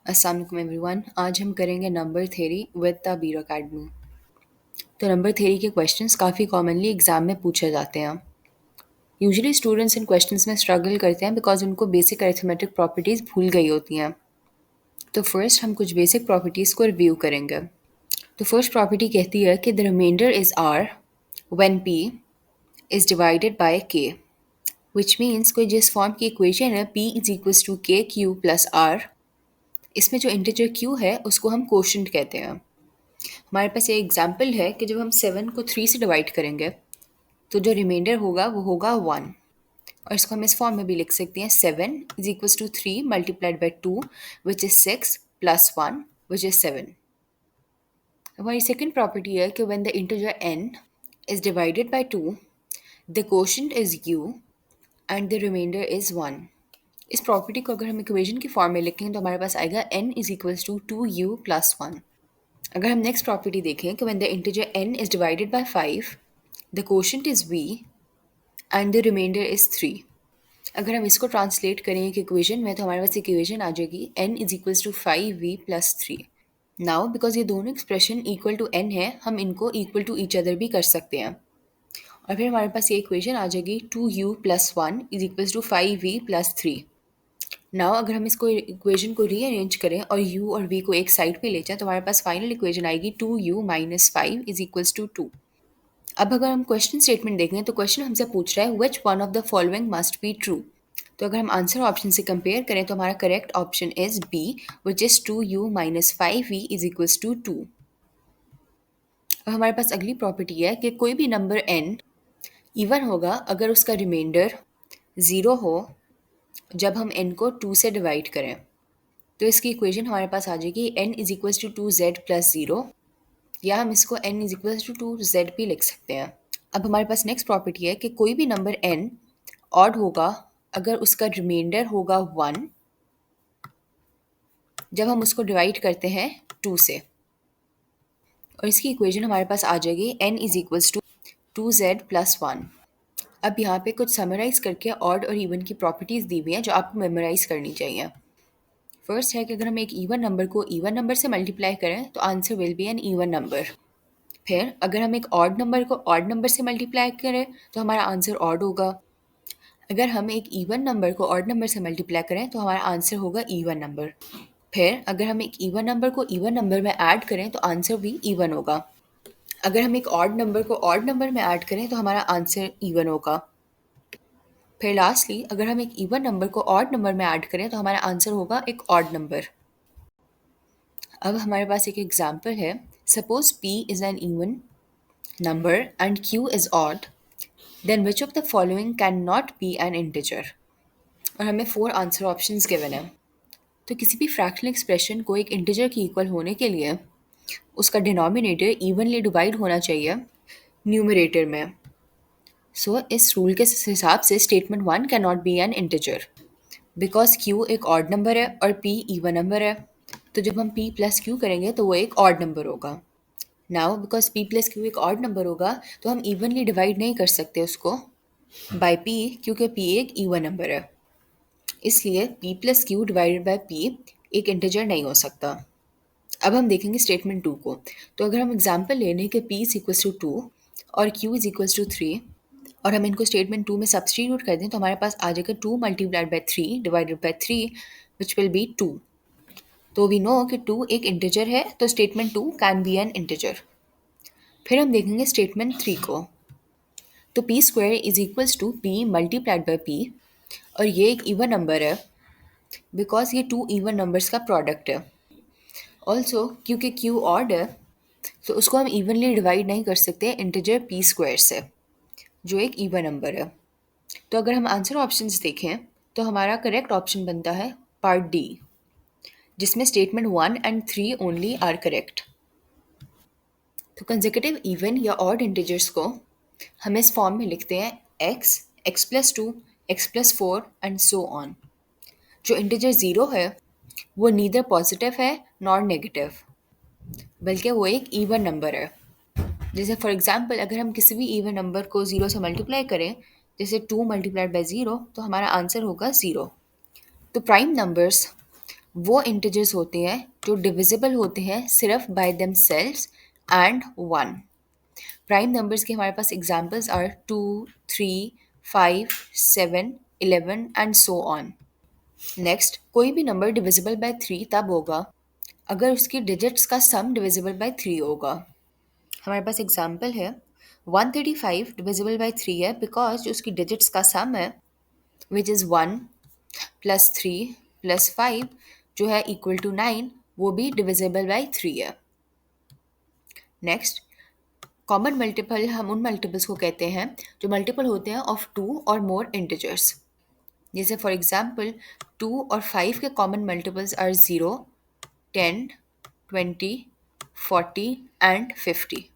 अस्सलाम वालेकुम एवरीवन। आज हम करेंगे नंबर थ्योरी विद तबीर अकेडमी। तो नंबर थ्योरी के क्वेश्चंस काफ़ी कॉमनली एग्जाम में पूछे जाते हैं। यूजुअली स्टूडेंट्स इन क्वेश्चंस में स्ट्रगल करते हैं बिकॉज उनको बेसिक अरिथमेटिक प्रॉपर्टीज़ भूल गई होती हैं। तो फर्स्ट हम कुछ बेसिक प्रॉपर्टीज़ को रिव्यू करेंगे। तो फर्स्ट प्रॉपर्टी कहती है कि the remainder is R when P is divided by K, which means कोई जिस फॉर्म की इक्वेशन है p इज इक्वल्स टू के क्यू प्लस आर, इसमें जो इंटीजर q है उसको हम कोशेंट कहते हैं। हमारे पास ये एग्जाम्पल है कि जब हम 7 को 3 से डिवाइड करेंगे तो जो रिमाइंडर होगा वो होगा 1, और इसको हम इस फॉर्म में भी लिख सकते हैं 7 is equals to 3 multiplied by 2 which is 6 plus 1 which is 7। हमारी सेकेंड प्रॉपर्टी है कि when the integer n is divided by 2 the quotient is u and the remainder is 1। इस प्रॉपर्टी को अगर हम इक्वेशन की फॉर्म में लिखें तो हमारे पास आएगा n is equals to 2u plus 1। अगर हम नेक्स्ट प्रॉपर्टी देखें कि when the integer n is divided by 5 the quotient is v and the remainder is 3। अगर हम इसको ट्रांसलेट करें एक इक्वेशन में तो हमारे पास इक्वेशन आ जाएगी n is equals to 5v plus 3। Now because ये दोनों एक्सप्रेशन इक्वल टू n है, हम इनको इक्वल टू ईच अदर भी कर सकते हैं, और फिर हमारे पास ये इक्वेशन आ जाएगी 2u plus 1 is equals to 5v plus 3। Now अगर हम इसको इक्वेशन को रीअरेंज करें और u और v को एक साइड पे ले जाएं तो हमारे पास फाइनल इक्वेशन आएगी 2u minus 5 is equals to 2। अब अगर हम क्वेश्चन स्टेटमेंट देखें तो क्वेश्चन हमसे पूछ रहा है which one of the following must be true. तो अगर हम आंसर ऑप्शन से कंपेयर करें तो हमारा correct option is B which is 2u minus 5v is equals to 2। अब हमारे पास अगली प्रॉपर्टी है कि कोई भी नंबर n इवन होगा अगर उसका रिमाइंडर 0 हो जब हम n को 2 से डिवाइड करें। तो इसकी इक्वेशन हमारे पास आ जाएगी n is equals to 2z plus 0, या हम इसको n is equals to 2z भी लिख सकते हैं। अब हमारे पास नेक्स्ट प्रॉपर्टी है कि कोई भी नंबर n ऑड होगा अगर उसका रिमाइंडर होगा 1 जब हम उसको डिवाइड करते हैं 2 से, और इसकी इक्वेशन हमारे पास आ जाएगी n is equals to 2z plus 1। अब यहाँ पे कुछ समराइज करके ऑड और इवन की प्रॉपर्टीज़ दी हुई हैं जो आपको मेमोराइज करनी चाहिए। फर्स्ट है कि अगर हम एक इवन नंबर को इवन नंबर से मल्टीप्लाई करें तो answer will be an even number. फिर अगर हम एक ऑड नंबर को ऑड नंबर से मल्टीप्लाई करें तो हमारा आंसर ऑड होगा। अगर हम एक इवन नंबर को ऑड नंबर से मल्टीप्लाई करें तो हमारा आंसर होगा इवन नंबर। फिर अगर हम एक इवन नंबर को इवन नंबर में ऐड करें तो आंसर भी इवन होगा। अगर हम एक ऑड नंबर को ऑड नंबर में ऐड करें तो हमारा आंसर इवन होगा। फिर लास्टली अगर हम एक इवन नंबर को ऑड नंबर में ऐड करें तो हमारा आंसर होगा एक ऑड नंबर। अब हमारे पास एक एग्जाम्पल है, suppose p is an even number and q is odd, then which of the following can not be an integer. और हमें 4 आंसर ऑप्शंस गिवन है। तो किसी भी फ्रैक्शनल एक्सप्रेशन को एक इंटीजर की इक्वल होने के लिए उसका डिनोमिनेटर इवनली डिवाइड होना चाहिए न्यूमरेटर में। सो इस रूल के हिसाब से statement 1 can not be an integer because q एक ऑड नंबर है और p इवन नंबर है। तो जब हम p प्लस q करेंगे तो वो एक ऑड नंबर होगा। Now because p plus q एक ऑड नंबर होगा तो हम इवनली डिवाइड नहीं कर सकते उसको बाय p, क्योंकि p एक इवन नंबर है, इसलिए p plus Q divided by p एक इंटीजर नहीं हो सकता। अब हम देखेंगे स्टेटमेंट 2 को। तो अगर हम एग्जाम्पल ले लें कि p इज इक्वल्स टू 2 और q इज इक्वल्स टू 3 और हम इनको स्टेटमेंट 2 में सब्स्टिट्यूट कर दें तो हमारे पास आ जाएगा 2 multiplied by 3 divided by 3 which will be 2। तो वी नो कि 2 एक इंटीजर है, तो statement 2 can be an integer. फिर हम देखेंगे स्टेटमेंट 3 को। तो P square is equals to P multiplied by P, और ये एक इवन नंबर है बिकॉज ये 2 इवन नंबर्स का प्रोडक्ट है। ऑल्सो क्योंकि क्यू ऑड है तो उसको हम इवनली डिवाइड नहीं कर सकते इंटीजर पी स्क्वायर से जो एक इवन नंबर है। तो अगर हम आंसर ऑप्शंस देखें तो हमारा करेक्ट ऑप्शन बनता है पार्ट डी, जिसमें statement 1 and 3 only are correct. तो कंसेक्यूटिव इवन या ऑड इंटीजर्स को हम इस फॉर्म में लिखते हैं x, x plus 2, x plus 4 and so on. जो इंटीजर 0 है वो नीदर पॉजिटिव है नॉर नेगेटिव, बल्कि वो एक इवन नंबर है। जैसे फॉर एग्जांपल अगर हम किसी भी इवन नंबर को 0 से मल्टीप्लाई करें, जैसे 2 मल्टीप्लाइड बाय 0, तो हमारा आंसर होगा 0। तो प्राइम नंबर्स वो इंटीजर्स होते हैं जो डिविजिबल होते हैं सिर्फ by themselves and 1। Prime numbers के हमारे पास examples are 2, 3, 5, 7, 11 and so on. Next, कोई भी नंबर डिविजिबल बाय 3 तब होगा अगर उसकी डिजिट्स का सम डिविजिबल बाय 3 होगा। हमारे पास एग्जांपल है 135 डिविजिबल बाय 3 है बिकॉज जो उसकी डिजिट्स का सम है विच इज़ 1 प्लस 3 प्लस 5 जो है इक्वल टू 9, वो भी डिविजिबल बाय 3 है। नेक्स्ट, कॉमन मल्टीपल हम उन मल्टीपल्स को कहते हैं जो मल्टीपल होते हैं ऑफ 2 और मोर इंटीजर्स। जैसे फॉर एग्जांपल 2 और 5 के कॉमन मल्टीपल्स आर 0, 10, 20, 40 एंड 50।